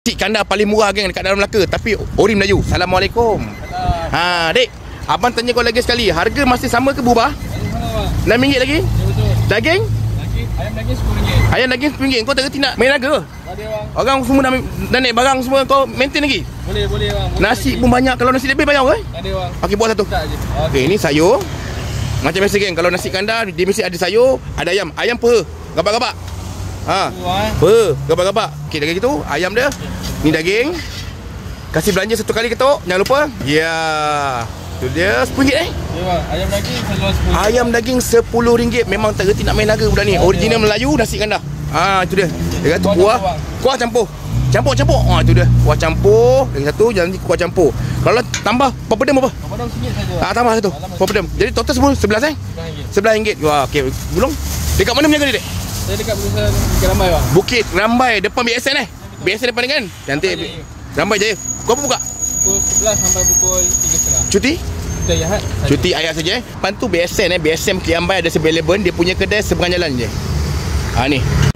Nasi kandar paling murah geng dekat dalam Melaka, tapi ori Melayu. Assalamualaikum. Ha, dek, abang tanya kau lagi sekali, harga masih sama ke berubah? RM6 lagi? Ya, betul. Daging? Ayam daging RM10. Ayam daging RM10. Kau tak reti nak main harga? Ada bang. Orang semua dah naik barang semua, kau maintain lagi? Boleh bang. Nasi pun banyak, kalau nasi lebih bayar ke? Ada bang. Okey, buat satu. Tak je. Okey, ni sayur. Macam biasa geng, kalau nasi kandar dia mesti ada sayur, ada ayam. Ayam apa? Gabak-gabak. Ha. Gabak-gabak. Okey, dah gitu ayam dia. Ni daging. Kasih belanja satu kali ketuk, jangan lupa. Ya. Tu dia RM10 Ya bang, ayam daging saya jual RM10. Ayam daging RM10. Memang tak reti nak main harga budak ni. Original Melayu nasi kandar. Ha, itu dia. Dia kata kuah campur. Campur. Ha, itu dia. Kuah campur. Lagi satu jangan kuah campur. Kalau tambah papadam apa? Papadam RM1 saja. Ah, tambah satu. Papadam. Jadi total semua RM11 RM11. Wah, okey. Gulung. Dekat mana menjaga dia, Dek? Saya dekat Bukit Rambai bang. Bukit Rambai depan BSN BSN depan kan? Cantik. Rambai Jaya. Kau apa buka? Pukul 11 sampai pukul 3.30. Cuti? Kita Yahat. Cuti ayat saja. Lepas tu BSN BSN Bukit Rambai ada available. Dia punya kedai seberang jalan je. Ha ni.